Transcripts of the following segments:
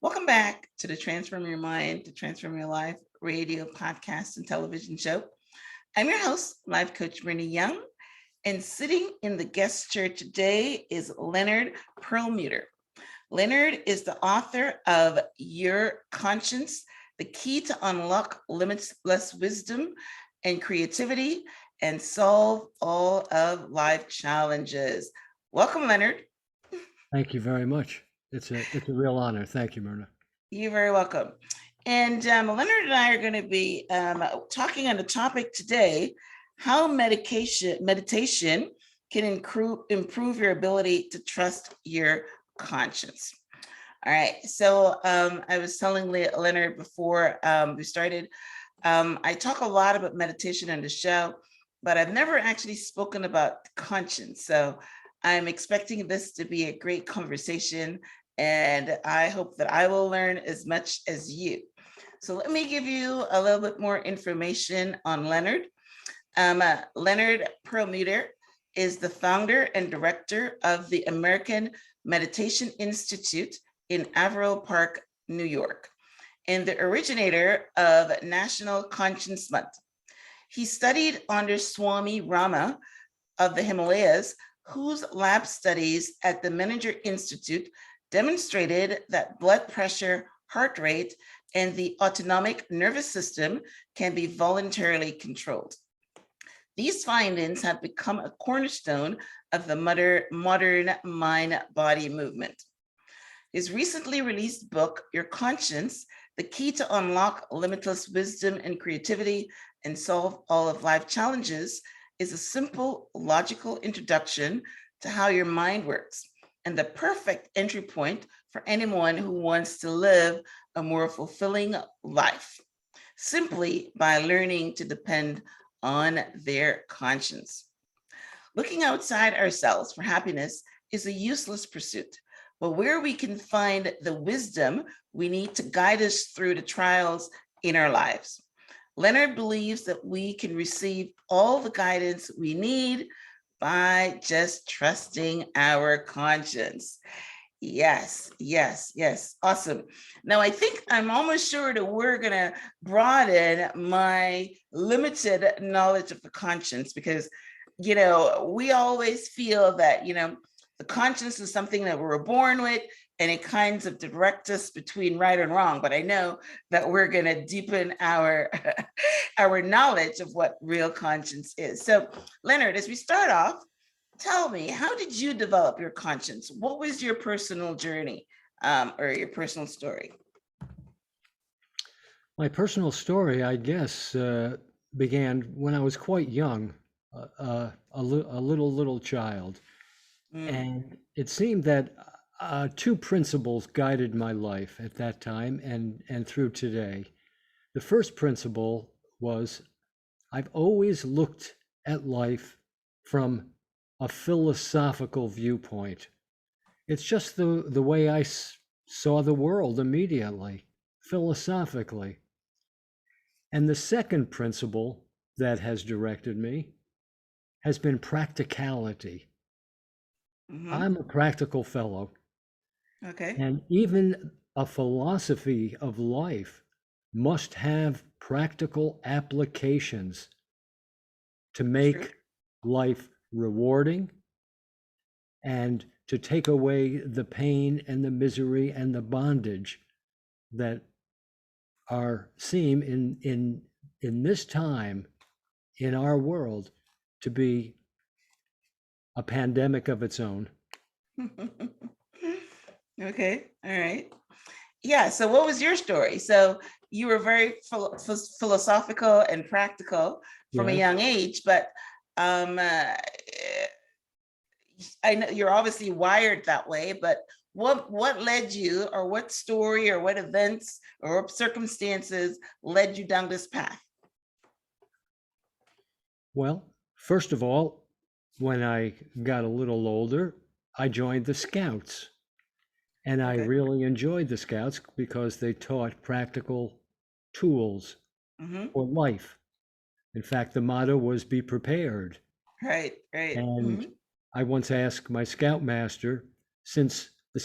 Welcome back to the Transform Your Mind to Transform Your Life radio, podcast, and television show. I'm your host, Life Coach Brittany Young, and sitting in the guest chair today is Leonard Perlmutter. Leonard is the author of Your Conscience, the key to unlock limitless wisdom and creativity and solve all of life challenges. Welcome, Leonard. Thank you very much. It's a real honor. Thank you, Myrna. You're very welcome. And Leonard and I are going to be talking on the topic today, how meditation can improve your ability to trust your conscience. All right. So I was telling Leonard before we started, I talk a lot about meditation on the show, but I've never actually spoken about conscience. So I'm expecting this to be a great conversation, and I hope that I will learn as much as you. So let me give you a little bit more information on Leonard. Leonard Perlmutter is the founder and director of the American Meditation Institute in Averill Park, New York, and the originator of National Conscience Month. He studied under Swami Rama of the Himalayas, whose lab studies at the Menninger Institute demonstrated that blood pressure, heart rate, and the autonomic nervous system can be voluntarily controlled. These findings have become a cornerstone of the modern mind-body movement. His recently released book, Your Conscience, the key to unlock limitless wisdom and creativity and solve all of life challenges, is a simple, logical introduction to how your mind works and the perfect entry point for anyone who wants to live a more fulfilling life, simply by learning to depend on their conscience. Looking outside ourselves for happiness is a useless pursuit, but where we can find the wisdom we need to guide us through the trials in our lives. Leonard believes that we can receive all the guidance we need by just trusting our conscience. Yes, yes, yes. Awesome. Now, I think I'm almost sure that we're going to broaden my limited knowledge of the conscience because, we always feel that, the conscience is something that we're born with and it kinds of directs us between right and wrong. But I know that we're going to deepen our our knowledge of what real conscience is. So, Leonard, as we start off, tell me, how did you develop your conscience? What was your personal journey or your personal story? My personal story, I guess, began when I was quite young, a little child. And it seemed that two principles guided my life at that time and through today. The first principle was I've always looked at life from a philosophical viewpoint. It's just the way I saw the world immediately, philosophically. And the second principle that has directed me has been practicality. I'm a practical fellow. Okay. And even a philosophy of life must have practical applications to make True. life rewarding and to take away the pain and the misery and the bondage that are seen in this time in our world to be a pandemic of its own. Okay. All right. Yeah. So what was your story? So you were very philosophical and practical from a Yes. young age, but I know you're obviously wired that way, but what led you, or what story or what events or circumstances led you down this path? Well, first of all, when I got a little older, I joined the Scouts. And I Okay. really enjoyed the Scouts because they taught practical tools for life. In fact, the motto was be prepared. Right. Right. And I once asked my Scoutmaster, since the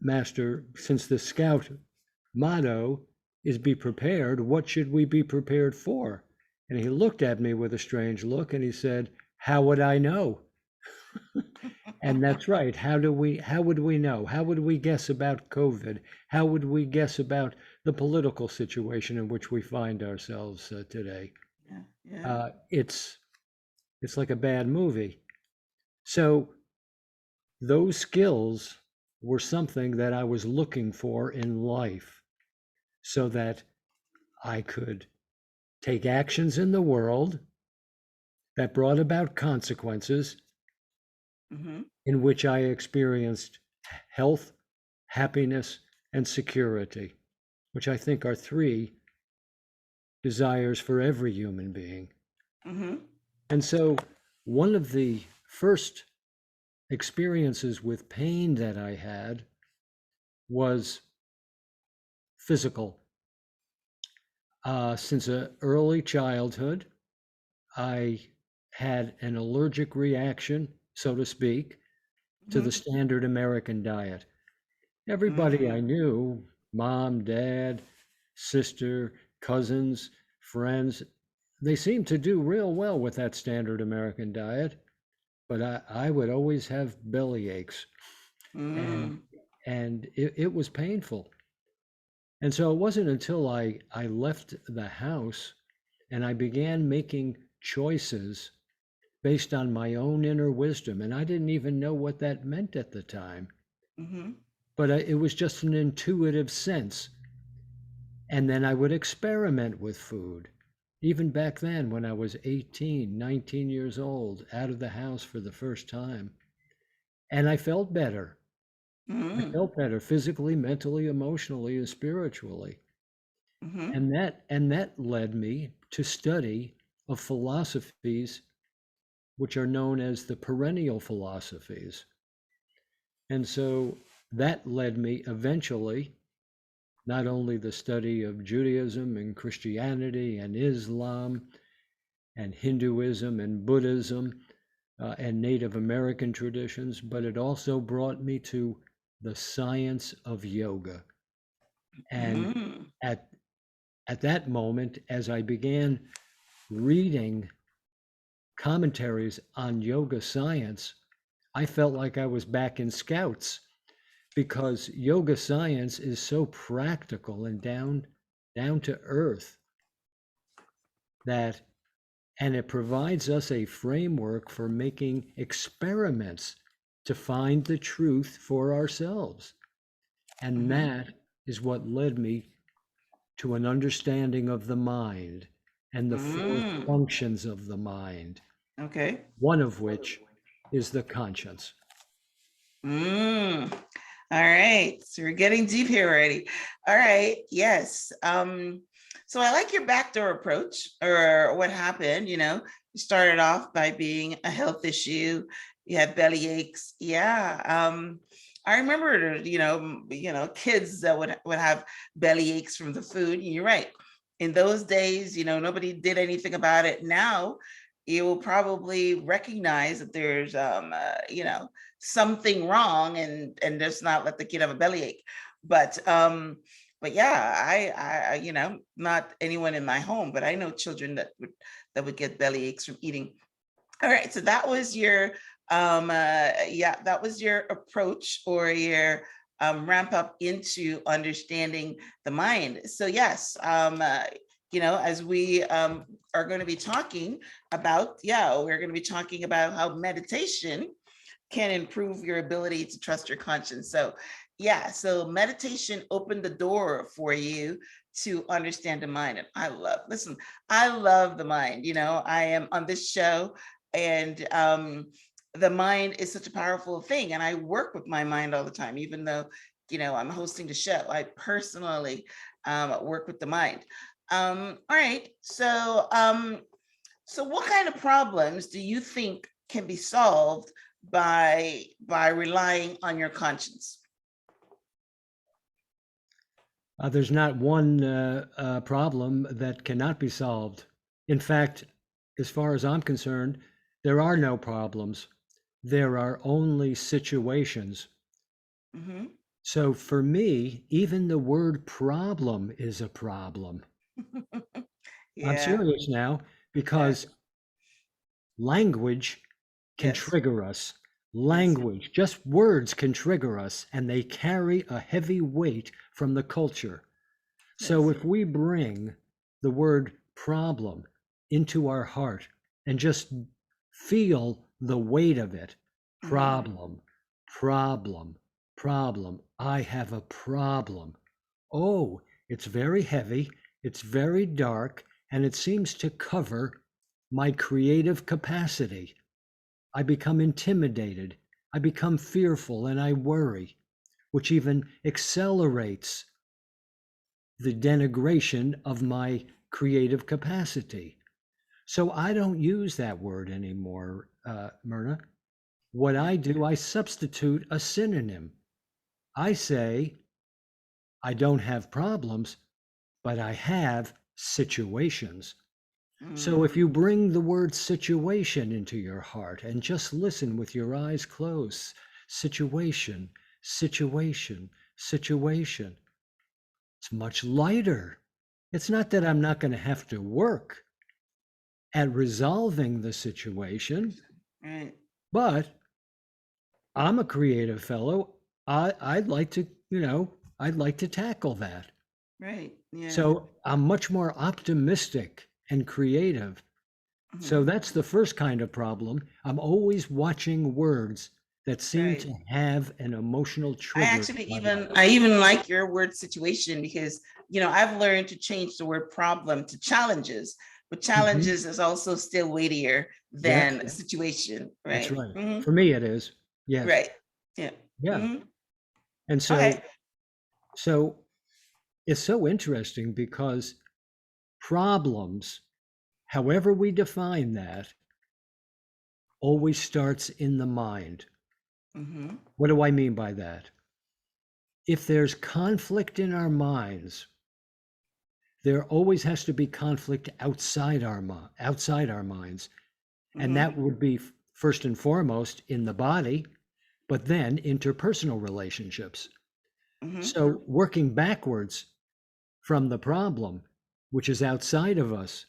Master, since the Scout motto is be prepared, what should we be prepared for? And he looked at me with a strange look and he said, how would I know? And that's right. How would we know? How would we guess about COVID? How would we guess about the political situation in which we find ourselves today? Yeah. Yeah. It's like a bad movie. So those skills were something that I was looking for in life so that I could take actions in the world that brought about consequences Mm-hmm. in which I experienced health, happiness, and security, which I think are three desires for every human being. Mm-hmm. And so, one of the first experiences with pain that I had was physical. Since early childhood, I had an allergic reaction, so to speak, to the Mm-hmm. standard American diet. Everybody I Mm-hmm. knew, mom, dad, sister, cousins, friends, they seemed to do real well with that standard American diet, but I would always have belly aches and Mm-hmm. it was painful. And so it wasn't until I left the house and I began making choices based on my own inner wisdom. And I didn't even know what that meant at the time, Mm-hmm. but it was just an intuitive sense. And then I would experiment with food. Even back then, when I was 18, 19 years old, out of the house for the first time. And I felt better. I Mm-hmm. felt better physically, mentally, emotionally, and spiritually. Mm-hmm. And that led me to study of philosophies which are known as the perennial philosophies. And so that led me eventually not only the study of Judaism and Christianity and Islam and Hinduism and Buddhism and Native American traditions, but it also brought me to the science of yoga. And Mm-hmm. at that moment, as I began reading commentaries on yoga science, I felt like I was back in Scouts because yoga science is so practical and down to earth that and it provides us a framework for making experiments to find the truth for ourselves. And Mm-hmm. that is what led me to an understanding of the mind and the four Mm. functions of the mind, Okay. one of which is the conscience. Mm. All right. So we're getting deep here already. All right. Yes. So I like your backdoor approach or what happened, you started off by being a health issue, you had belly aches. Yeah. I remember, kids that would have belly aches from the food. You're right. In those days, nobody did anything about it. Now you will probably recognize that there's something wrong and just not let the kid have a bellyache. But yeah, I not anyone in my home, but I know children that would get belly aches from eating. All right, so that was your that was your approach or your ramp up into understanding the mind. So yes, as we are going to be talking about, we're going to be talking about how meditation can improve your ability to trust your conscience. So so meditation opened the door for you to understand the mind. And I love the mind. I am on this show and the mind is such a powerful thing. And I work with my mind all the time, even though, I'm hosting the show. I personally work with the mind. All right. So what kind of problems do you think can be solved by relying on your conscience? There's not one problem that cannot be solved. In fact, as far as I'm concerned, there are no problems. There are only situations. Mm-hmm. So for me, even the word problem is a problem. I'm Yeah. serious now, Yeah. because language can Yes. trigger us. Yes. Language, just words can trigger us, and they carry a heavy weight from the culture. So Yes. if we bring the word problem into our heart and just feel the weight of it, Mm-hmm. problem, problem, problem, I have a problem. Oh, it's very heavy, it's very dark, and it seems to cover my creative capacity. I become intimidated, I become fearful, and I worry, which even accelerates the denigration of my creative capacity. So I don't use that word anymore, Myrna. What I do, I substitute a synonym. I say, I don't have problems, but I have situations. So Mm. if you bring the word situation into your heart and just listen with your eyes closed, situation, situation, situation, it's much lighter. It's not that I'm not going to have to work at resolving the situation, Right. but I'm a creative fellow. I'd like to, I'd like to tackle that. Right. Yeah. So I'm much more optimistic and creative. Mm-hmm. So that's the first kind of problem. I'm always watching words that seem Right. to have an emotional I trigger actually in my even life. I even like your word situation because I've learned to change the word problem to challenges, but Hmm. challenges is also still weightier Yes, than situation, that's right? right. Hmm. For me, it is. Yes. Right. Yeah. Yeah. Hmm. And Okay. so it's so interesting because problems, however we define that, always starts in the mind. Hmm. What do I mean by that? If there's conflict in our minds, there always has to be conflict outside our minds, and Hmm. that would be first and foremost in the body, but then interpersonal relationships. Hmm. So working backwards from the problem, which is outside of us,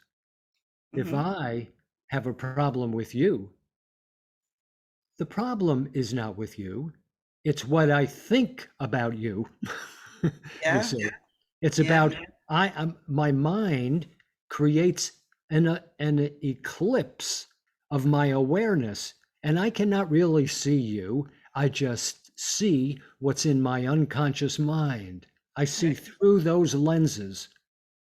if Hmm. I have a problem with you, the problem is not with you. It's what I think about you. You Yeah. see, it's Yeah. about I am my mind creates an eclipse of my awareness, and I cannot really see you. I just see what's in my unconscious mind. I see Right. through those lenses.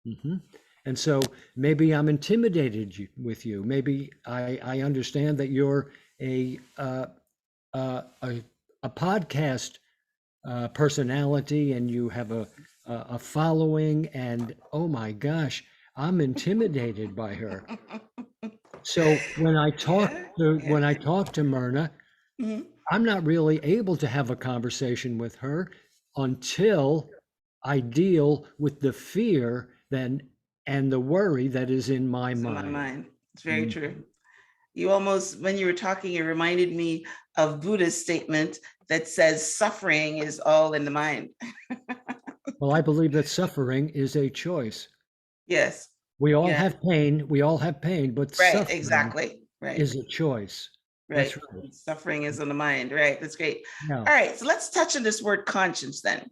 Mhm. And so maybe I'm intimidated with you. Maybe I understand that you're a uh, a, a podcast personality and you have a following, and oh my gosh, I'm intimidated by her. So Yeah. Yeah. when I talk to Myrna, Hmm. I'm not really able to have a conversation with her until I deal with the fear then and the worry that is in my It's in my mind. mind. It's very true. Mhm. You almost, when you were talking, it reminded me of Buddha's statement that says suffering is all in the mind. Well, I believe that suffering is a choice. Yes. We all Yeah. have pain. We all have pain, but Right. suffering Exactly. Right. is a choice. That's Right. right. Suffering is in the mind. Right. That's great. Yeah. All right. So let's touch on this word conscience then.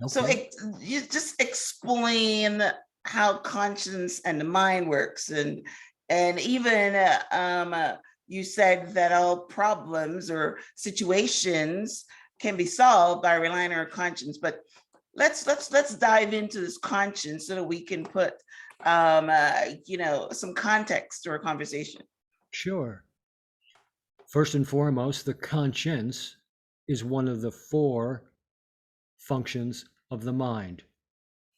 So Okay. you just explain how conscience and the mind works, and even you said that all problems or situations can be solved by relying on our conscience. But let's dive into this conscience so that we can put some context to our conversation. Sure. First and foremost, the conscience is one of the four functions of the mind.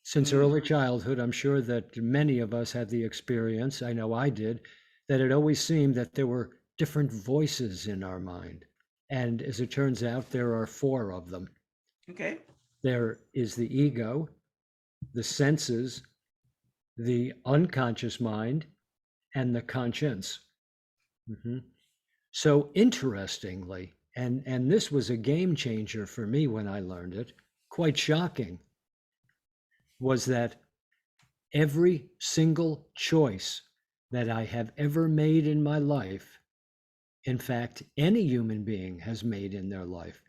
Since Mm-hmm. early childhood, I'm sure that many of us had the experience, I know I did, that it always seemed that there were different voices in our mind. And as it turns out, there are four of them. Okay. There is the ego, the senses, the unconscious mind, and the conscience. Mhm. So interestingly, and this was a game changer for me when I learned it, quite shocking was that every single choice that I have ever made in my life, in fact, any human being has made in their life,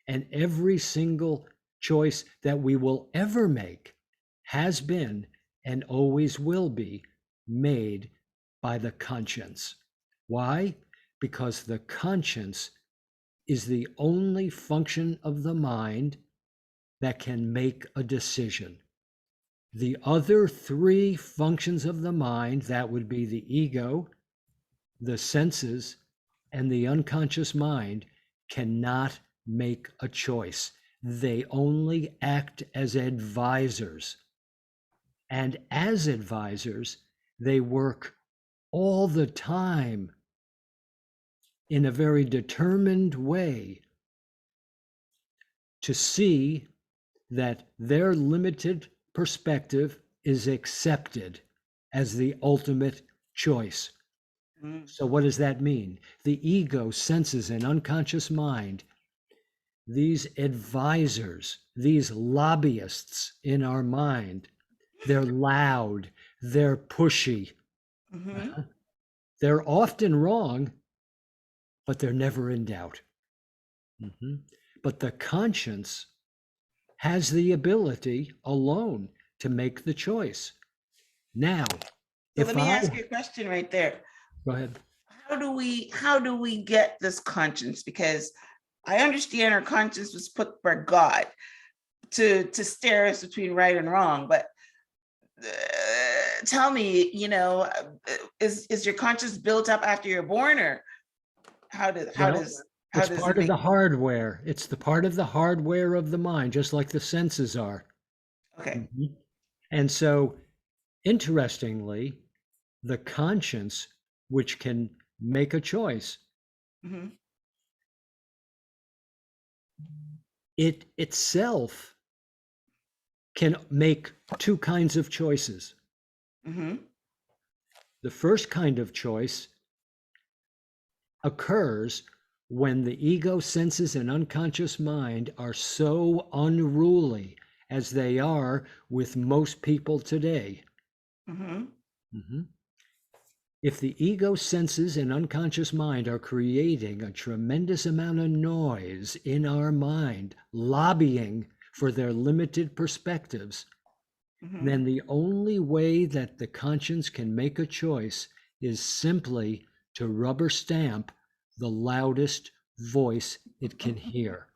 and every single choice that we will ever make has been and always will be made by the conscience. Why? Because the conscience is the only function of the mind that can make a decision. The other three functions of the mind, that would be the ego, the senses, and the unconscious mind, cannot make a choice. They only act as advisors. And as advisors, they work all the time in a very determined way to see that their limited perspective is accepted as the ultimate choice. Mm. So, what does that mean? The ego, senses, and unconscious mind, these advisors, these lobbyists in our mind, they're loud, they're pushy, Mm-hmm. they're often wrong, but they're never in doubt. But the conscience has the ability alone to make the choice. Now, So if let me I ask you a question right there. go ahead. How do we get this conscience? Because I understand our conscience was put by God to steer us between right and wrong, but tell me, is your conscience built up after you're born, or how does how Well, does how it's does it part of make? the hardware. It's the part of the hardware of the mind, just like the senses are. Okay. Mhm. And so, interestingly, the conscience, which can make a choice, Mm-hmm. it itself can make two kinds of choices. Mm-hmm. The first kind of choice occurs when the ego, senses, and unconscious mind are so unruly as they are with most people today. Mm-hmm. Mhm. If the ego, senses, and unconscious mind are creating a tremendous amount of noise in our mind, lobbying for their limited perspectives, Mm-hmm. then the only way that the conscience can make a choice is simply to rubber stamp the loudest voice it can hear.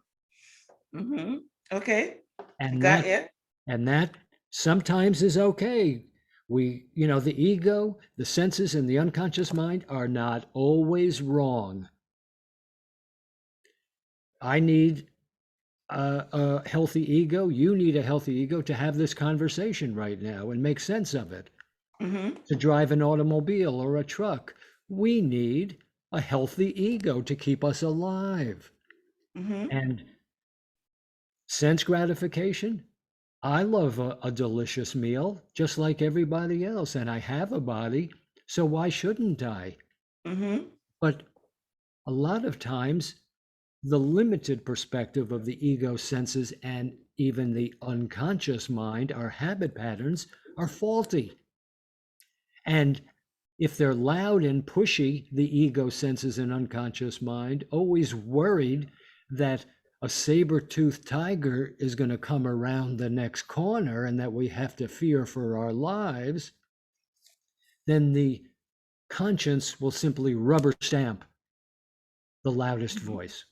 Mm-hmm. Okay. I And got that you. and that sometimes is okay. The ego, the senses, and the unconscious mind are not always wrong. I need a healthy ego. You need a healthy ego to have this conversation right now and make sense of it. Mm-hmm. To drive an automobile or a truck, we need a healthy ego to keep us alive. Mm-hmm. And sense gratification, I love a delicious meal just like everybody else, and I have a body, so why shouldn't I? Mm-hmm. But a lot of times, the limited perspective of the ego, senses, and even the unconscious mind, our habit patterns, are faulty. And if they're loud and pushy, the ego, senses, and unconscious mind, always worried that a saber-toothed tiger is going to come around the next corner and that we have to fear for our lives, then the conscience will simply rubber stamp the loudest voice.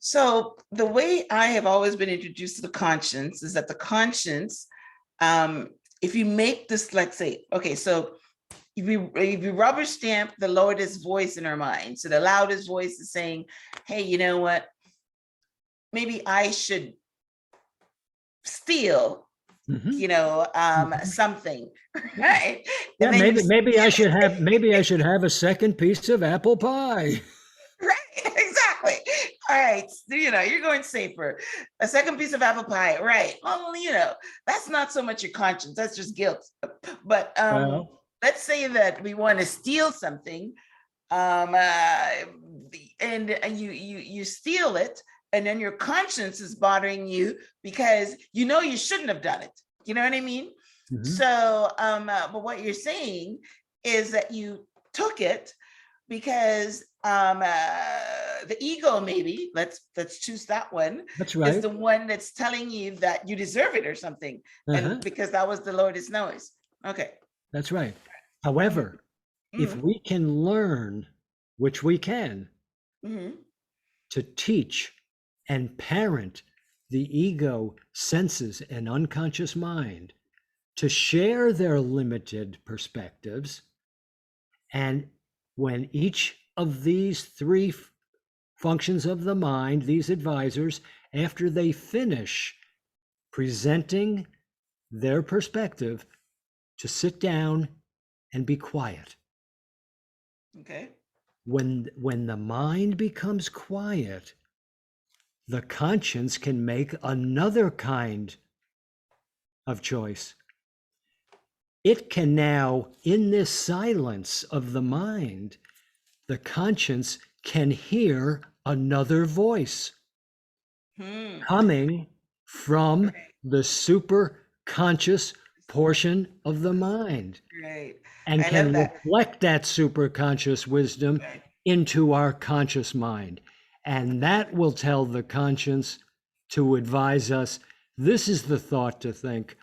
So the way I have always been introduced to the conscience is that the conscience, um, if you make this, like, say, okay, so if you rubber stamp the loudest voice in our mind, so the loudest voice is saying, hey, you know what, maybe I should steal, Mhm. Mhm. something, right? Yeah, And then you maybe I should have a second piece of apple pie. right, exactly. All right, so, you're going safer. A second piece of apple pie, right? Well, that's not so much your conscience, that's just guilt. But Well, let's say that we want to steal something, and you steal it, and then your conscience is bothering you because you know you shouldn't have done it. You know what I mean? Mhm. So, but what you're saying is that you took it because the ego, maybe let's choose that one, That's is right. the one that's telling you that you deserve it or something, Uh-huh. and because that was the Lord's noise. Okay. That's right. However, if Mhm. we can learn, which we can, Mhm. to teach and parent the ego, senses, and unconscious mind to share their limited perspectives, and when each of these three functions of the mind, these advisors, after they finish presenting their perspective, to sit down and be quiet. Okay. When the mind becomes quiet, the conscience can make another kind of choice. It can now, in this silence of the mind, the conscience can hear another voice Hmm. coming from the super conscious portion of the mind, Right. and I love can that. reflect that super conscious wisdom Right. into our conscious mind. And that will tell the conscience to advise us, this is the thought to think,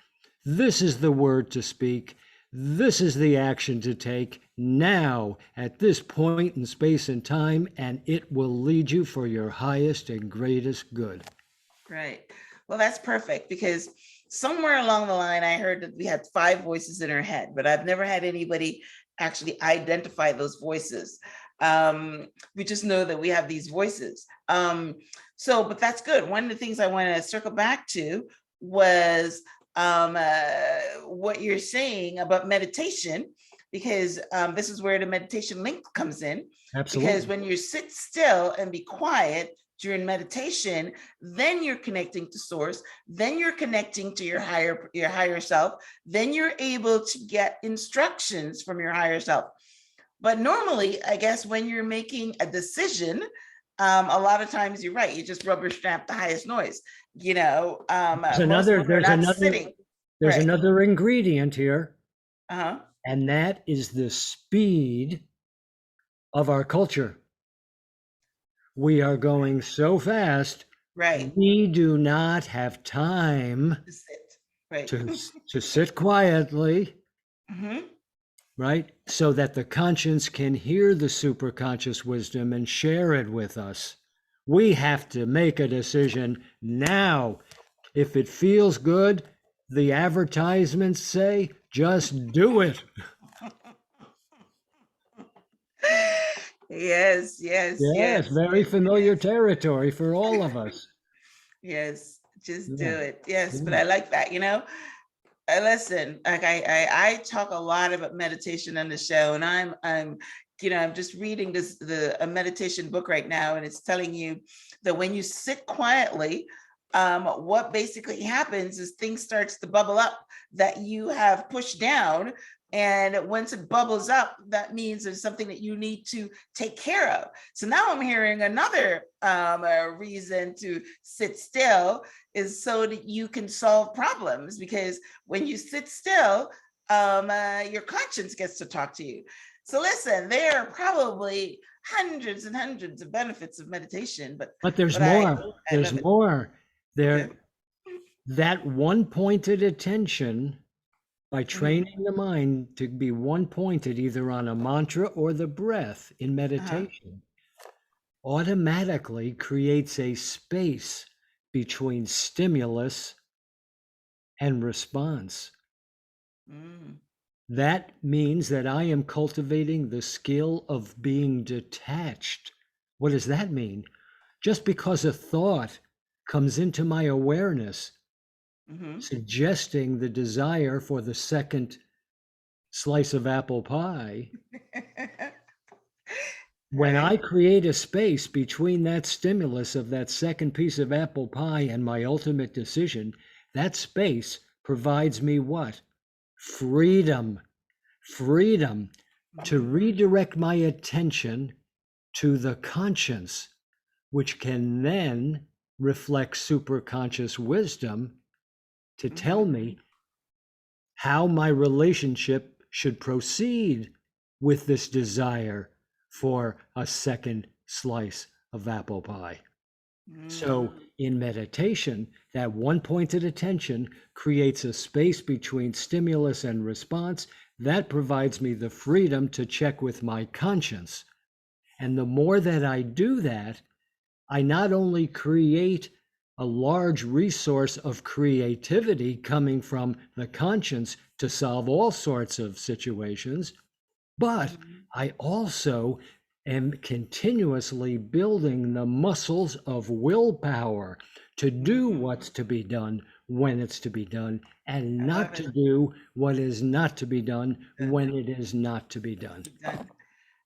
this is the word to speak, this is the action to take now at this point in space and time, and it will lead you for your highest and greatest good. Right. Well, that's perfect, because somewhere along the line, I heard that we had 5 voices in our head, but I've never had anybody actually identify those voices. We just know that we have these voices. But that's good. One of the things I want to circle back to was what you're saying about meditation, because this is where the meditation link comes in. Because Absolutely. when you sit still and be quiet during meditation, then you're connecting to source, then you're connecting to your higher self, then you're able to get instructions from your higher self. But normally, I guess when you're making a decision, a lot of times you're right, you just rubber stamp the highest noise. There's Most another, people are there's not another, sitting. there's Right. another ingredient here, Uh-huh. and that is the speed of our culture. We are going so fast, Right. we do not have time To sit. Right. to sit quietly, Mm-hmm. right? So that the conscience can hear the superconscious wisdom and share it with us. We have to make a decision now. If it feels good, the advertisements say, just do it. Yes, yes, Yes, yes, very yes, familiar yes. territory for all of us. Yes, just do Yeah, it. Yes, but yeah. I like that. Listen, like I talk a lot about meditation on the show, and I'm just reading a meditation book right now, and it's telling you that when you sit quietly, what basically happens is things starts to bubble up that you have pushed down. And once it bubbles up, that means there's something that you need to take care of. So now I'm hearing another reason to sit still is so that you can solve problems, because when you sit still, your conscience gets to talk to you. So listen, there are probably hundreds and hundreds of benefits of meditation, but But there's but I more. I There's love it. more. Okay. There, that one pointed attention, by Mhm. training the mind to be one pointed either on a mantra or the breath in Uh-huh. meditation, automatically creates a space between stimulus and response. Mm. That means that I am cultivating the skill of being detached. What does that mean? Just because a thought comes into my awareness, Mhm. suggesting the desire for the second slice of apple pie, when I Right. create a space between that stimulus of that second piece of apple pie and my ultimate decision, that space provides me what? Freedom. Freedom to Mhm. redirect my attention to the conscience, which can then reflects superconscious wisdom to tell Mhm. me how my relationship should proceed with this desire for a second slice of apple pie. So, Mm. in meditation, that one pointed attention creates a space between stimulus and response that provides me the freedom to check with my conscience. And the more that I do that, I not only create a large resource of creativity coming from the conscience to solve all sorts of situations, but Mhm. I also am continuously building the muscles of willpower to do Mhm. what's to be done when it's to be done, and I love not it. to do what is not to be done Done. when it is not to be done. Done.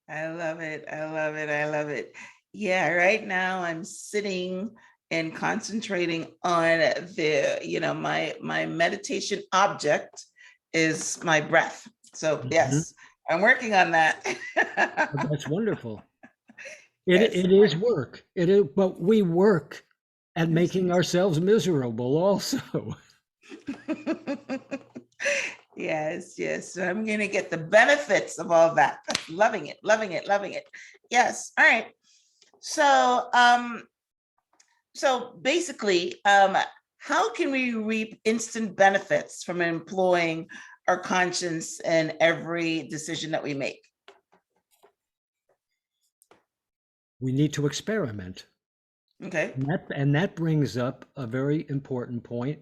I love it. I love it. I love it. Yeah, right now I'm sitting and concentrating on my meditation object is my breath. So Mhm. yes, I'm working on that. Well, that's wonderful. It Yes. it is work. It is, but we work at Yes. making ourselves miserable also. Yes, yes. So I'm gonna get the benefits of all that. Loving it, loving it, loving it. Yes. All right. So so basically, how can we reap instant benefits from employing our conscience in every decision that we make? We need to experiment. Okay. And that brings up a very important point,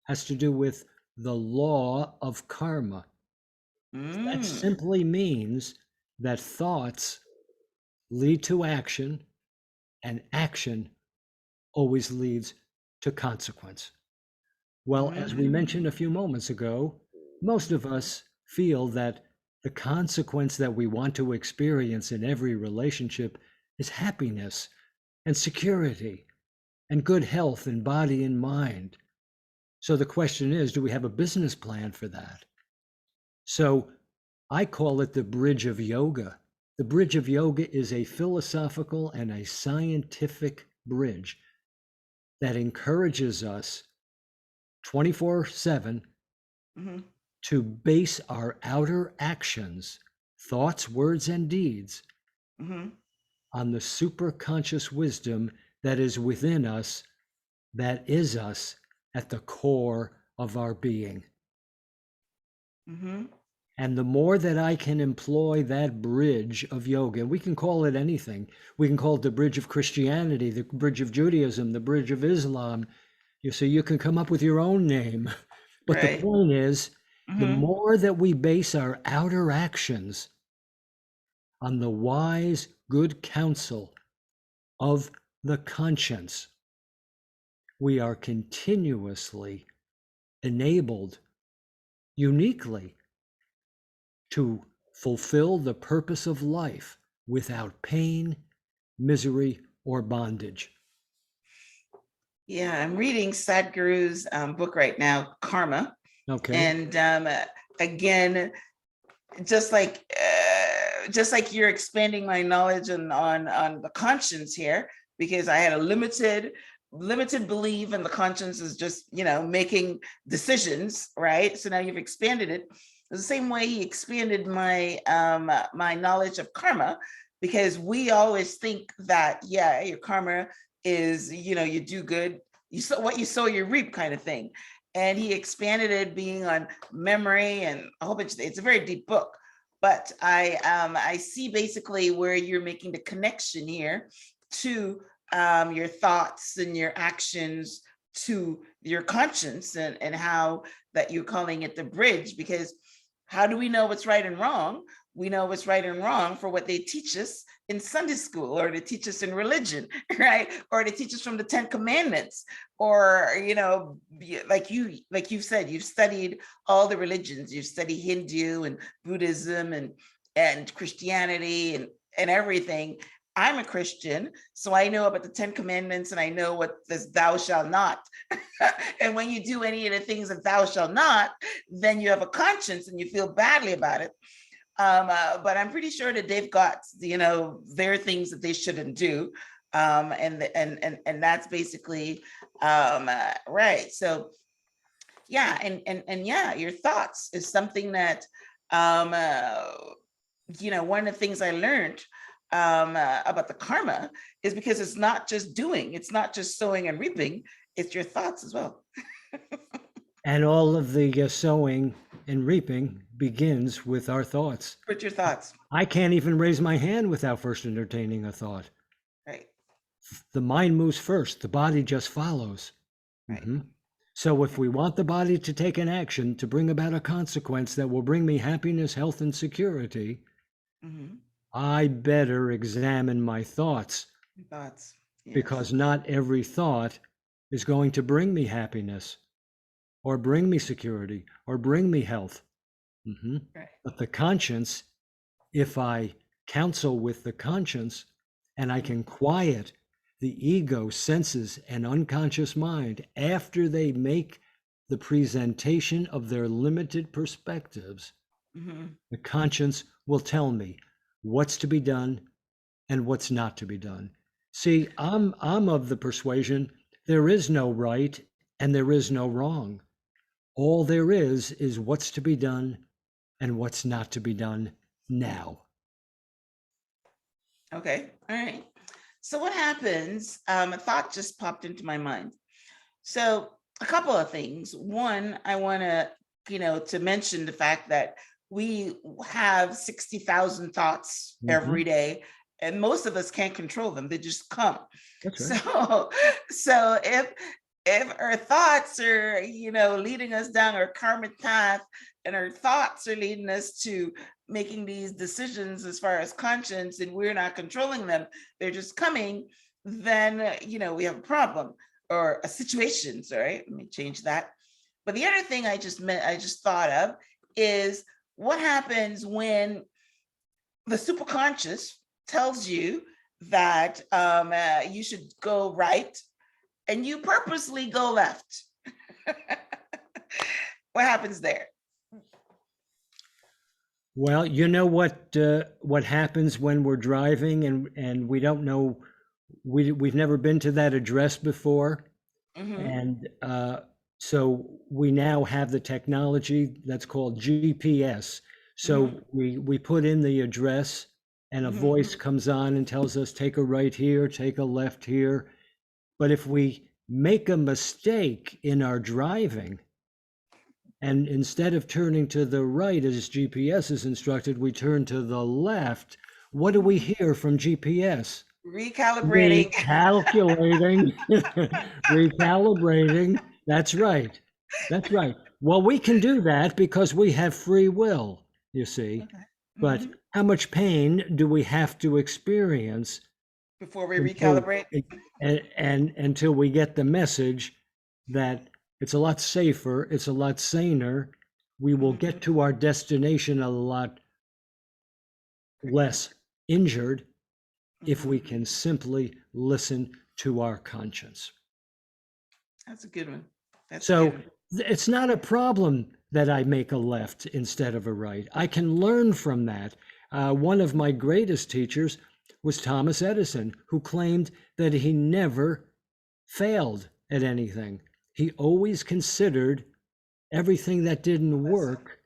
has to do with the law of karma. That Mm, simply means that thoughts lead to action, and action always leads to consequence. Well, as we mentioned a mm, few moments ago, most of us feel that the consequence that we want to experience in every relationship is happiness and security and good health in body and mind. So the question is, do we have a business plan for that? So I call it the bridge of yoga. The bridge of yoga is a philosophical and a scientific bridge that encourages us 24/7 mhm, to base our outer actions, thoughts, words, and deeds mhm, on the superconscious wisdom that is within us, that is us at the core of our being. mhm. And the more that I can employ that bridge of yoga, and we can call it anything. We can call it the bridge of Christianity, the bridge of Judaism, the bridge of Islam. You can come up with your own name. But the Right. point is, the Mhm, more that we base our outer actions on the wise, good counsel of the conscience, we are continuously enabled uniquely to fulfill the purpose of life without pain, misery, or bondage. yeah, I'm reading Sadhguru's book right now, Karma. Okay. And again, just like you're expanding my knowledge on the conscience here, because I had a limited belief, and the conscience is just making decisions, right? So now you've expanded it the same way he expanded my knowledge of karma, because we always think that, yeah, your karma is, you do good, you sow what you sow, you reap, kind of thing. And he expanded it being on memory and a whole bunch of things. It's a very deep book, but I see basically where you're making the connection here to your thoughts and your actions to your conscience, and how that you're calling it the bridge. Because how do we know what's right and wrong? We know what's right and wrong for what they teach us in Sunday school, or they teach us in religion, right? Or they teach us from the 10 Commandments, or like you said, you've studied all the religions. You've studied Hindu and Buddhism and Christianity and everything. I'm a Christian, so I know about the 10 Commandments, and I know what this thou shalt not. And when you do any of the things that thou shalt not, then you have a conscience and you feel badly about it. But I'm pretty sure that they've got, their things that they shouldn't do. And that's basically right. So yeah, and yeah, your thoughts is something that um one of the things I learned about the karma is because it's not just doing, it's not just sowing and reaping, it's your thoughts as well. And all of the sowing and reaping begins with our thoughts. Put your thoughts. I can't even raise my hand without first entertaining a thought. Right. The mind moves first, the body just follows. Right. So if we want the body to take an action to bring about a consequence that will bring me happiness, health, and security, I better examine my thoughts. Thoughts. Yes. Because not every thought is going to bring me happiness or bring me security or bring me health. Right. But the conscience, if I counsel with the conscience and I can quiet the ego, senses, and unconscious mind after they make the presentation of their limited perspectives, the conscience will tell me what's to be done and what's not to be done. See, I'm of the persuasion there is no right and there is no wrong. All there is what's to be done and what's not to be done now. Okay, all right. So what happens, a thought just popped into my mind. So a couple of things. One, I want to, to mention the fact that we have 60,000 thoughts every day, and most of us can't control them. They just come. That's right. So if our thoughts are, leading us down our karmic path, and our thoughts are leading us to making these decisions as far as conscience, and we're not controlling them, they're just coming, then, we have a problem or a situation. Sorry, let me change that. But the other thing I just thought of is what happens when the superconscious tells you that you should go right and you purposely go left. What happens there? Well, you know what happens when we're driving and we don't know, we've never been to that address before. And so we now have the technology that's called GPS. So we put in the address and a voice comes on and tells us, take a right here, take a left here. But if we make a mistake in our driving, and instead of turning to the right as GPS is instructed, we turn to the left, what do we hear from GPS? Recalibrating. Recalculating. Recalibrating. That's right. That's right. Well, we can do that because we have free will, you see. Okay. But how much pain do we have to experience before we recalibrate? And until we get the message that it's a lot safer, it's a lot saner, we will get to our destination a lot less injured if we can simply listen to our conscience. That's a good one. It's not a problem that I make a left instead of a right. I can learn from that. One of my greatest teachers was Thomas Edison, who claimed that he never failed at anything. He always considered everything that didn't work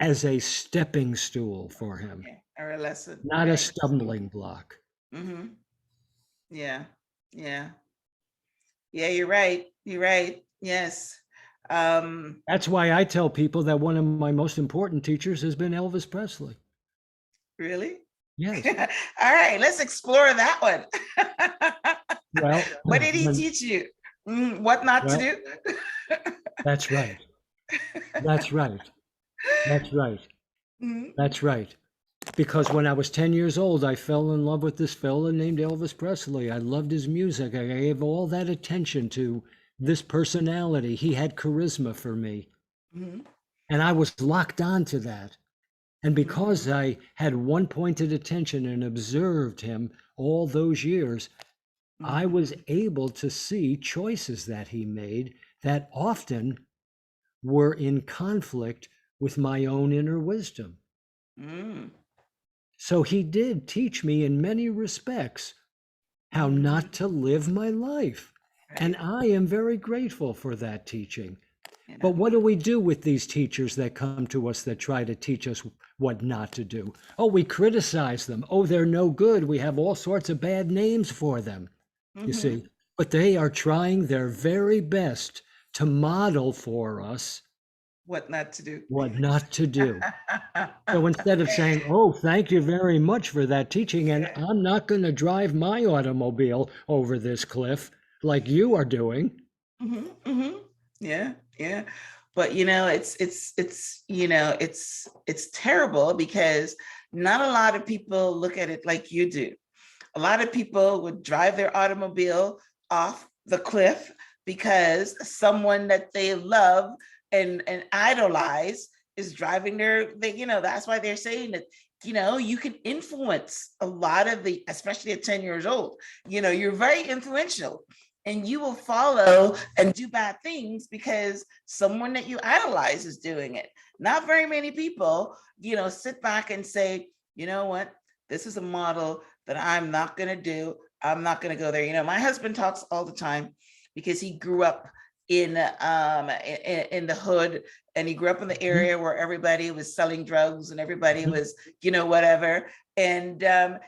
as a stepping stool for him, or a lesson, not a stumbling block. Yeah. You're right. Yes. That's why I tell people that one of my most important teachers has been Elvis Presley. Really? Yes. All right, let's explore that one. Well, what did he teach you? What not to do? That's right. That's right. That's right. That's right. Because when I was 10 years old, I fell in love with this fella named Elvis Presley. I loved his music. I gave all that attention to this personality. He had charisma for me. And I was locked on to that. And because I had one pointed attention and observed him all those years, I was able to see choices that he made that often were in conflict with my own inner wisdom. So he did teach me in many respects how not to live my life. And Right. I am very grateful for that teaching. You But know, what do we do with these teachers that come to us that try to teach us what not to do? Oh, we criticize them. Oh, they're no good. We have all sorts of bad names for them, you mm-hmm. see. But they are trying their very best to model for us What not to do. what not to do. So instead of saying, oh, thank you very much for that teaching, and Yeah. I'm not going to drive my automobile over this cliff like you are doing. Hmm. Hmm. Yeah, yeah. But it's terrible because not a lot of people look at it like you do. A lot of people would drive their automobile off the cliff because someone that they love and idolize is driving that's why they're saying that, you can influence a lot of especially at 10 years old, you're very influential and you will follow and do bad things because someone that you idolize is doing it. Not very many people, sit back and say, you know what, this is a model that I'm not going to do. I'm not going to go there. My husband talks all the time because he grew up in the hood, and he grew up in the Mhm, area where everybody was selling drugs and everybody mhm. was, whatever. And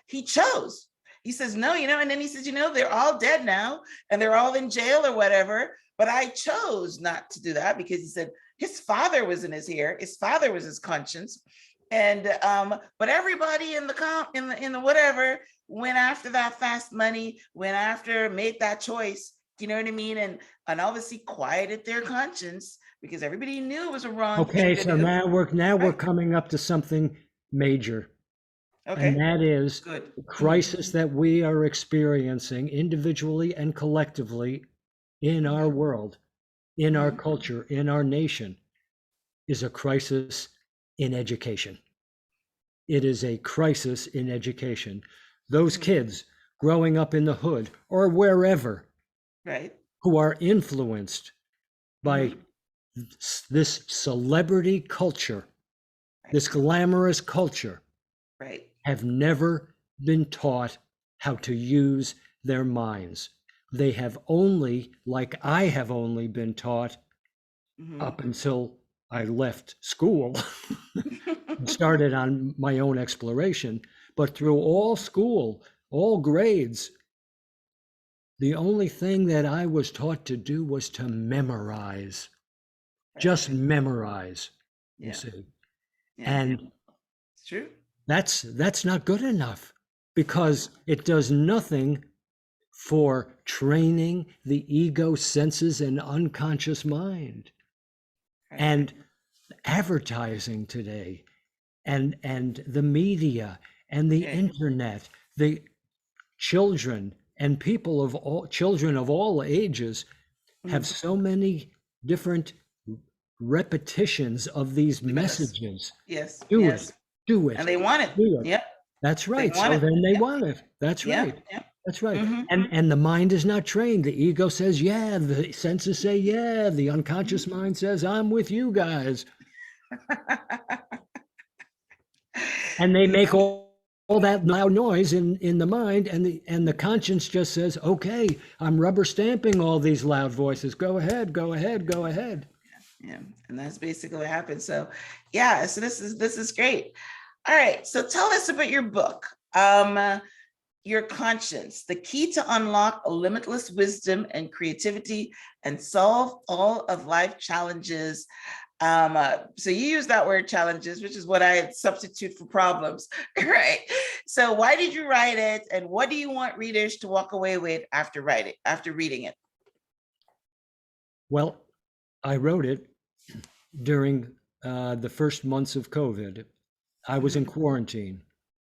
he chose. He says, no, and then he says, they're all dead now and they're all in jail or whatever. But I chose not to do that because he said his father was in his ear. His father was his conscience. And but everybody in the whatever went after that fast money, made that choice, you know what I mean, and obviously quieted their conscience because everybody knew it was a wrong thing Okay, to so do. now we're Right. coming up to something major, and Okay. that is Good. the Mm-hmm. crisis that we are experiencing individually and collectively in our Mm-hmm. world, in our Mm-hmm. culture, in our nation, is a crisis in education. It is a crisis in education. Those Mm-hmm. kids growing up in the hood or wherever Right. who are influenced by Mm-hmm. this celebrity culture, Right. this glamorous culture, Right. have never been taught how to use their minds. They have only, like I have only been taught Mm-hmm. up until I left school and started on my own exploration. But through all school, all grades, the only thing that I was taught to do was to memorize, Right. just memorize, you Yeah. see. Yeah. And It's true. that's not good enough because No. it does nothing for training the ego senses and unconscious mind. Right. And advertising today and the media and the Okay. internet, the children and people of all children of all ages have Mm-hmm. so many different repetitions of these Yes. messages. Yes. Do it, Yes. do And it, they want it. do it. Yep. That's They right. want So it. then they Yep. want it. That's Yep. right. Yep. That's right. Mm-hmm. And the mind is not trained. The ego says, yeah. The senses say, yeah. The unconscious mind says, I'm with you guys. And they make all that loud noise in the mind, and the conscience just says, okay, I'm rubber stamping all these loud voices. Go ahead, go ahead, go ahead. Yeah, and that's basically what happened. So, yeah, so this is great. All right, so tell us about your book, Your Conscience: The Key to Unlock Limitless Wisdom and Creativity and Solve All of Life Challenges. So you use that word challenges, which is what I substitute for problems, right? So why did you write it, and what do you want readers to walk away with after reading it? Well, I wrote it during the first months of COVID. I was in Mm-hmm. quarantine.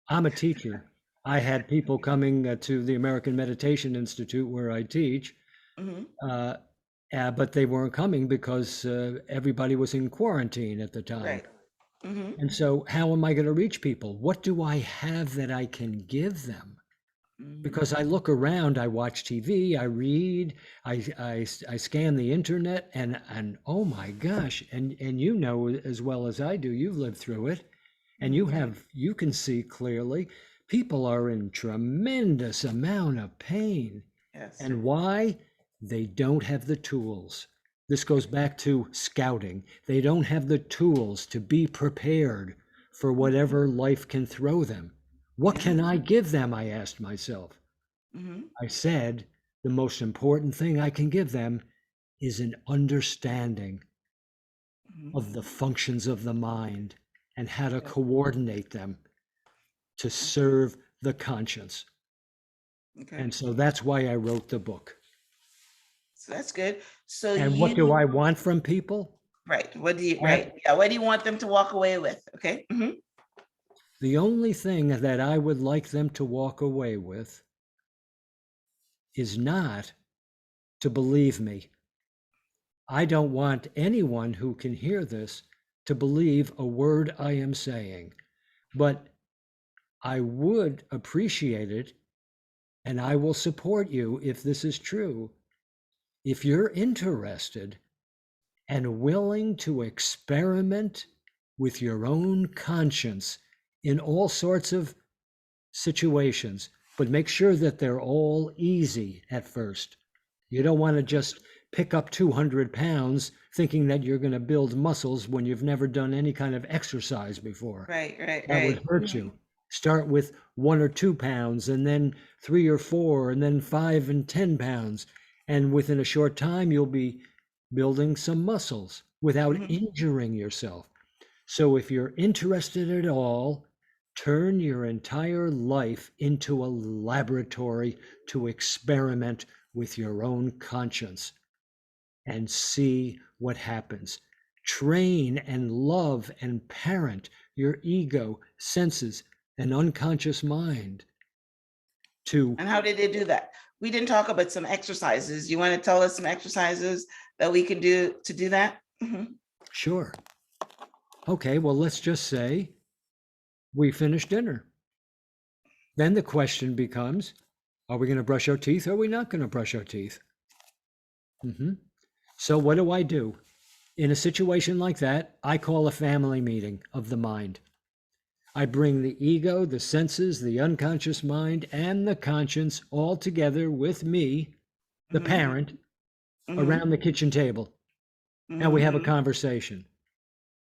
I'm a teacher. I had people coming to the American Meditation Institute where I teach, Mm-hmm. uh, but they weren't coming because everybody was in quarantine at the time. Right. Mm-hmm. And so, how am I going to reach people? What do I have that I can give them? Mm-hmm. Because I look around, I watch TV, I read, I scan the internet, and oh my gosh, and you know as well as I do, you've lived through it, and Mm-hmm. you can see clearly. People are in tremendous amount of pain. Yes. And why? They don't have the tools. This goes back to scouting. They don't have the tools to be prepared for whatever life can throw them. What can I give them? I asked myself. Mm-hmm. I said, the most important thing I can give them is an understanding Mm-hmm. of the functions of the mind and how to coordinate them to serve the conscience. Okay. And so that's why I wrote the book. So that's good. So And what do I want from people? right. What do you, right. Yeah. What do you want them to walk away with? Okay. Mm-hmm. The only thing that I would like them to walk away with is not to believe me. I don't want anyone who can hear this to believe a word I am saying, but I would appreciate it, and I will support you if this is true. If you're interested and willing to experiment with your own conscience in all sorts of situations, but make sure that they're all easy at first. You don't want to just pick up 200 pounds thinking that you're going to build muscles when you've never done any kind of exercise before. Right. Right. That would Right. hurt you. Start with 1 or 2 pounds, and then 3 or 4, and then 5 and 10 pounds. And within a short time, you'll be building some muscles without injuring yourself. So if you're interested at all, turn your entire life into a laboratory to experiment with your own conscience and see what happens. Train and love and parent your ego, senses, and unconscious mind to. And how did they do that? We didn't talk about some exercises. You want to tell us some exercises that we can do to do that? Mm-hmm. Sure. Okay, well, let's just say we finished dinner. Then the question becomes, are we going to brush our teeth or are we not going to brush our teeth? So what do? In a situation like that, I call a family meeting of the mind. I bring the ego, the senses, the unconscious mind, and the conscience all together with me, the parent, around the kitchen table. And we have a conversation.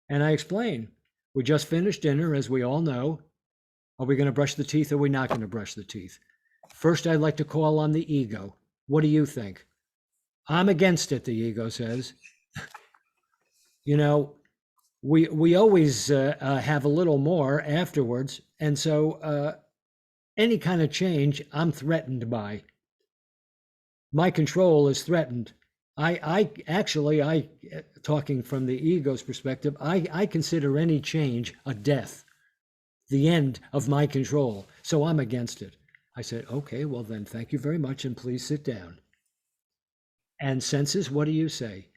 And I explain, we just finished dinner, as we all know. Are we going to brush the teeth or are we not going to brush the teeth? First, I'd like to call on the ego. What do you think? I'm against it, the ego says. You know, we always have a little more afterwards. And so any kind of change I'm threatened by. My control is threatened. I actually, talking from the ego's perspective, I consider any change a death, the end of my control. So I'm against it. I said, okay, well then, thank you very much, and please sit down. And senses, what do you say?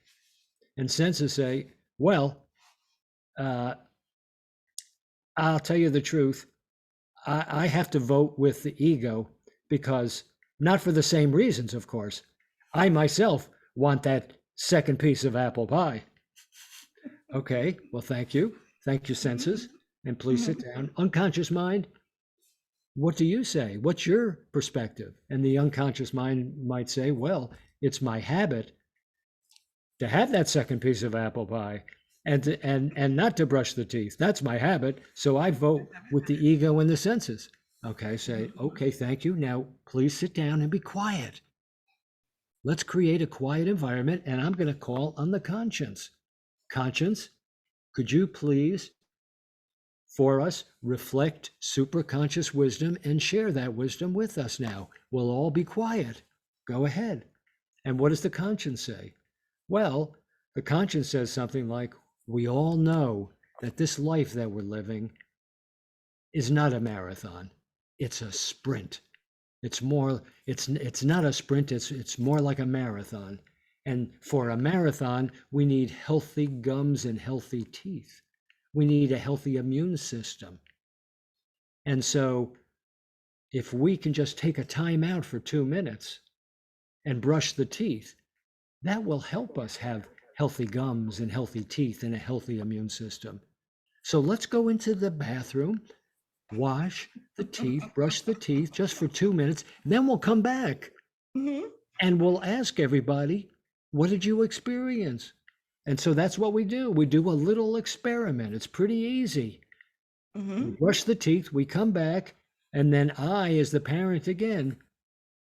And senses say, well, I'll tell you the truth. I have to vote with the ego because, not for the same reasons, of course. I myself want that second piece of apple pie. Okay, well, thank you. Thank you, senses. And please sit down. Unconscious mind, what do you say? What's your perspective? And the unconscious mind might say, well, it's my habit to have that second piece of apple pie and not to brush the teeth. That's my habit. So I vote with the ego and the senses. Okay, say, okay, thank you. Now, please sit down and be quiet. Let's create a quiet environment, and I'm going to call on the conscience. Conscience, could you please, for us, reflect superconscious wisdom and share that wisdom with us now? We'll all be quiet. Go ahead. And what does the conscience say? Well, the conscience says something like, we all know that this life that we're living is not a marathon. It's a sprint. It's not a sprint, it's more like a marathon. And for a marathon, we need healthy gums and healthy teeth. We need a healthy immune system. And so if we can just take a time out for 2 minutes and brush the teeth, that will help us have healthy gums and healthy teeth and a healthy immune system. So let's go into the bathroom, wash the teeth, brush the teeth just for 2 minutes. Then we'll come back Mhm. and we'll ask everybody, what did you experience? And so that's what we do. We do a little experiment. It's pretty easy. We Mhm. brush the teeth, we come back, and then I, as the parent again,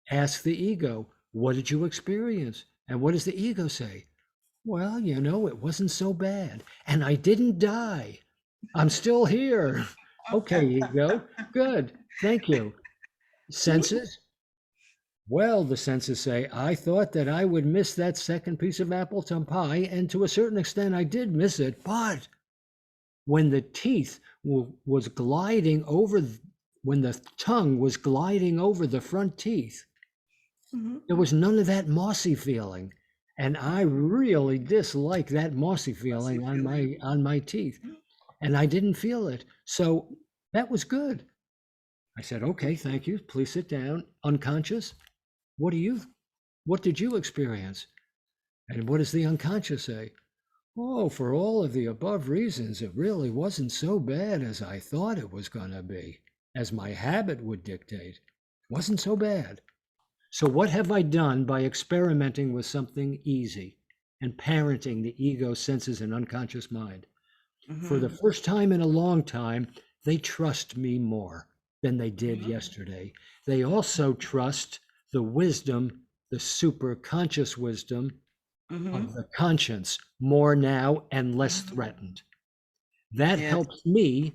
ask the ego, what did you experience? And what does the ego say? Well, it wasn't so bad. And I didn't die. I'm still here. Okay, ego. Good. Thank you. Senses? Well, the senses say, I thought that I would miss that second piece of Appleton pie, and to a certain extent I did miss it. But when the teeth was gliding over, when the tongue was gliding over the front teeth, Mhm. there was none of that mossy feeling. And I really dislike that mossy Fuzzy feeling on feeling. my teeth. And I didn't feel it. So that was good. I said, okay, thank you. Please sit down. Unconscious. What do you what did you experience? And what does the unconscious say? Oh, for all of the above reasons, it really wasn't so bad as I thought it was going to be, as my habit would dictate. It wasn't so bad. So, what have I done by experimenting with something easy and parenting the ego, senses, and unconscious mind? For the Mhm. first time in a long time, they trust me more than they did Mhm. yesterday. They also trust the wisdom, the superconscious wisdom of Mhm. the conscience more now and less Mhm. threatened. That Yes. helps me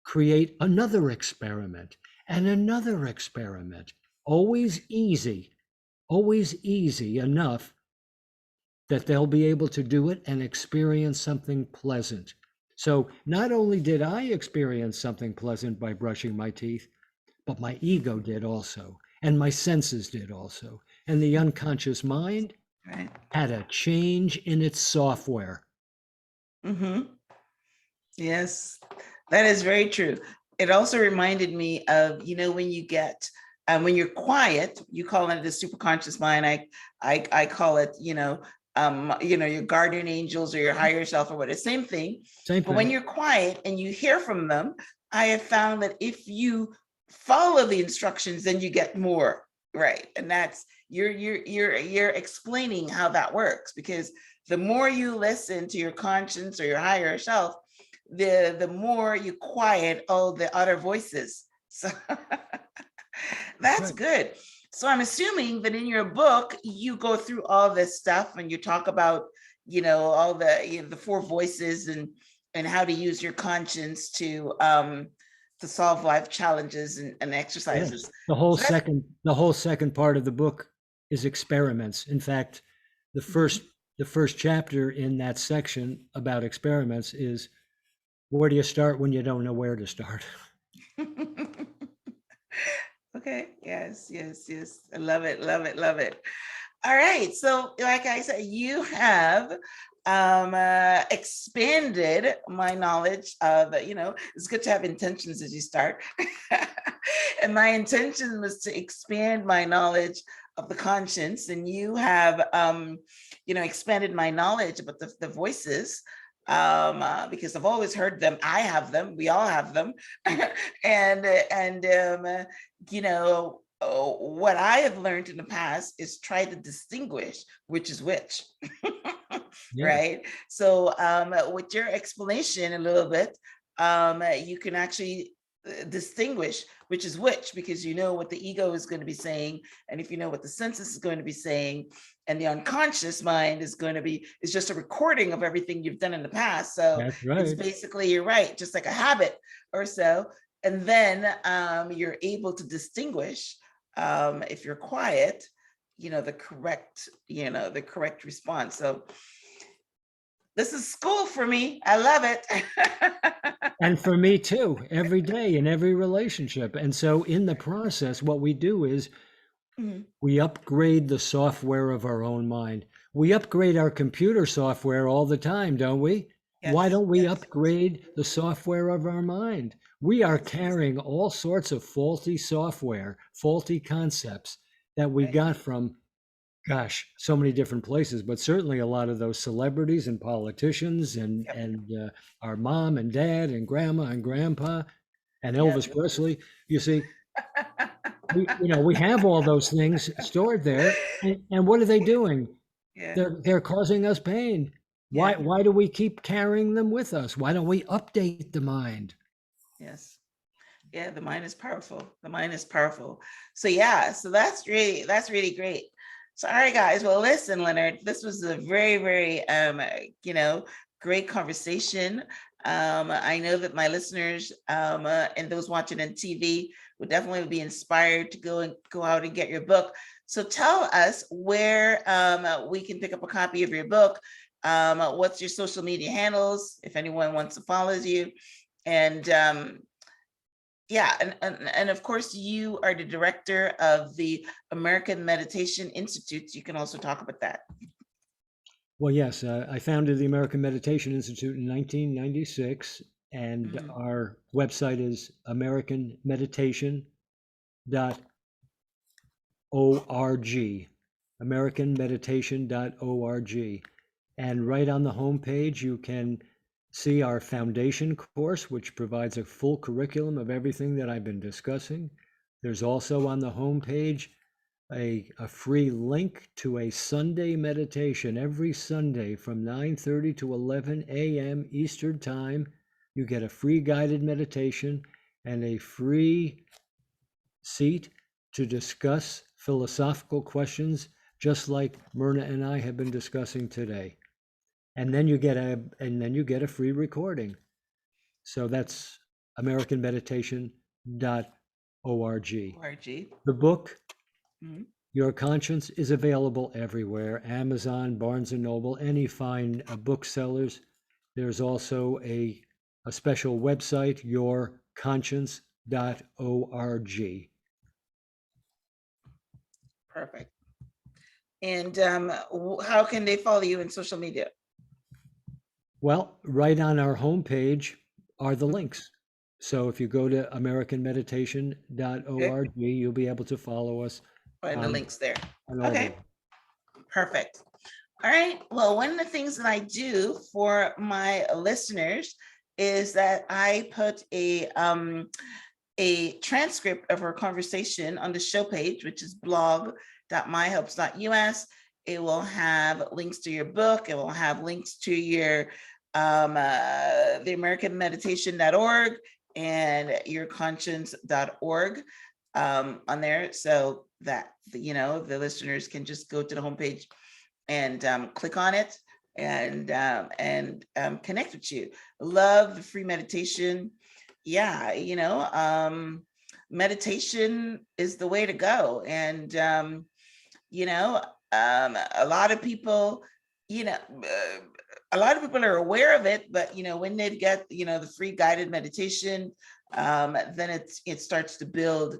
create another experiment and another experiment. Always easy enough that they'll be able to do it and experience something pleasant. So not only did I experience something pleasant by brushing my teeth, but my ego did also, and my senses did also. And the unconscious mind Right. had a change in its software. Mhm. Yes, that is very true. It also reminded me of, when you get, when you're quiet, you call it the superconscious mind. I call it, your guardian angels or your higher self or whatever, same thing. Same But when thing. you're quiet and you hear from them, I have found that if you follow the instructions, then you get more, right? And that's you're explaining how that works, because the more you listen to your conscience or your higher self, the more you quiet all the other voices. So That's that's right. good. So I'm assuming that in your book you go through all this stuff and you talk about, all the four voices, and how to use your conscience to solve life challenges and Yes. exercises. The whole So that's second the whole second part of the book is experiments. In fact, the first mhm. the first chapter in that section about experiments is where do you start when you don't know where to start? Okay. Yes, yes, yes. I love it, love it, love it. All right. So, like I said, you have expanded my knowledge of, it's good to have intentions as you start. And my intention was to expand my knowledge of the conscience, and you have, expanded my knowledge about the voices, because I've always heard them. I have them. We all have them. And what I have learned in the past is try to distinguish which is which. Yeah, Right. So, with your explanation a little bit, you can actually distinguish which is which, because you know what the ego is going to be saying, and if you know what the senses is going to be saying, and the unconscious mind is just a recording of everything you've done in the past. So that's it's right. basically, you're right, just like a habit or so. And then you're able to distinguish, if you're quiet, the correct response. So this is school for me. I love it. And for me too, every day in every relationship. And so in the process, what we do is Mhm. we upgrade the software of our own mind. We upgrade our computer software all the time, don't we? Why Yes, don't we yes, upgrade the software of our mind? We are yes, yes. carrying all sorts of faulty software, faulty concepts that we Right. got from, gosh, so many different places, but certainly a lot of those celebrities and politicians and Yep. our mom and dad and grandma and grandpa. And Yeah. Elvis Presley, you see, we have all those things stored there, and what are they doing? Yeah. They're causing us pain. Yeah. Why do we keep carrying them with us? Why don't we update the mind? Yes. Yeah, the mind is powerful. The mind is powerful. So yeah, so that's really great. So all right, guys. Well, listen, Leonard, this was a very, very great conversation. I know that my listeners and those watching on TV would definitely be inspired to go out and get your book. So tell us where we can pick up a copy of your book. What's your social media handles if anyone wants to follow you? And yeah, and of course, you are the director of the American Meditation Institute. You can also talk about that. Well, yes, I founded the American Meditation Institute in 1996, and Mhm. our website is americanmeditation.org, americanmeditation.org. And right on the homepage, you can see our foundation course, which provides a full curriculum of everything that I've been discussing. There's also on the homepage a free link to a Sunday meditation every Sunday from 9:30 to 11 a.m. Eastern Time. You get a free guided meditation and a free seat to discuss philosophical questions, just like Myrna and I have been discussing today. And then you get a free recording. So that's americanmeditation.org. ORG. The book, Mhm. Your Conscience, is available everywhere: Amazon, Barnes and Noble, any fine booksellers. There's also a special website, yourconscience.org. Perfect. And how can they follow you in social media? Well, right on our homepage are the Mhm. links. So if you go to Okay, americanmeditation.org, you'll be able to follow us find the on, links there. on all the. Okay, perfect. All right. Well, one of the things that I do for my listeners is that I put a transcript of our conversation on the show page, which is blog.myhelps.us. It will have links to your book. It will have links to your the AmericanMeditation.org and yourconscience.org on there, so that the listeners can just go to the homepage and click on it and connect with you. Love the free meditation. Yeah, meditation is the way to go. And a lot of people, a lot of people are aware of it, but when they get the free guided meditation, then it starts to build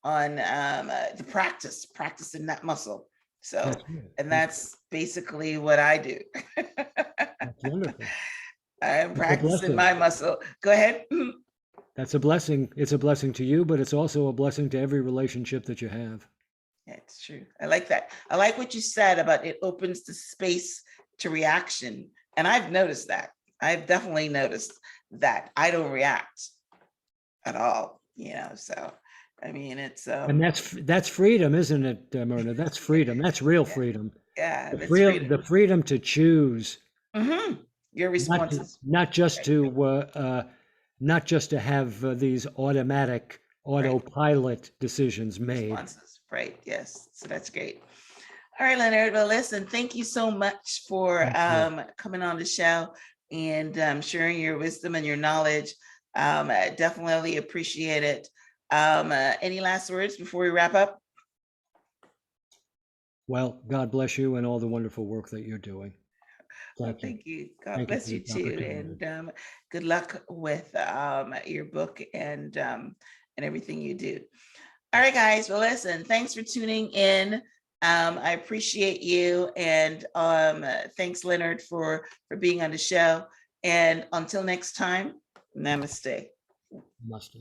on the practicing that muscle. So, That's good. and that's basically what I do. That's wonderful. I'm It's a practicing blessing. my muscle. Go ahead. That's a blessing. It's a blessing to you, but it's also a blessing to every relationship that you have. Yeah, it's true. I like that. I like what you said about it opens the space to reaction. And I've noticed that. I've definitely noticed that I don't react at all, so I mean it's And that's freedom, isn't it, Myrna? That's freedom. That's real yeah, freedom. yeah, that's freedom. The freedom to choose, Hmm. Your not responses. not just Right, to not just to have these automatic right. autopilot decisions made. Responses. Right. Yes. So that's great. All right, Leonard. Well, listen, thank you so much for Thank you. coming on the show and sharing your wisdom and your knowledge. I definitely appreciate it. Any last words before we wrap up? Well, God bless you and all the wonderful work that you're doing. Well, Thank you. thank you. God Thank you bless for you this too, opportunity. and good luck with your book and everything you do. All right, guys. Well, listen. Thanks for tuning in. I appreciate you, and thanks, Leonard, for being on the show. And until next time, namaste. Must.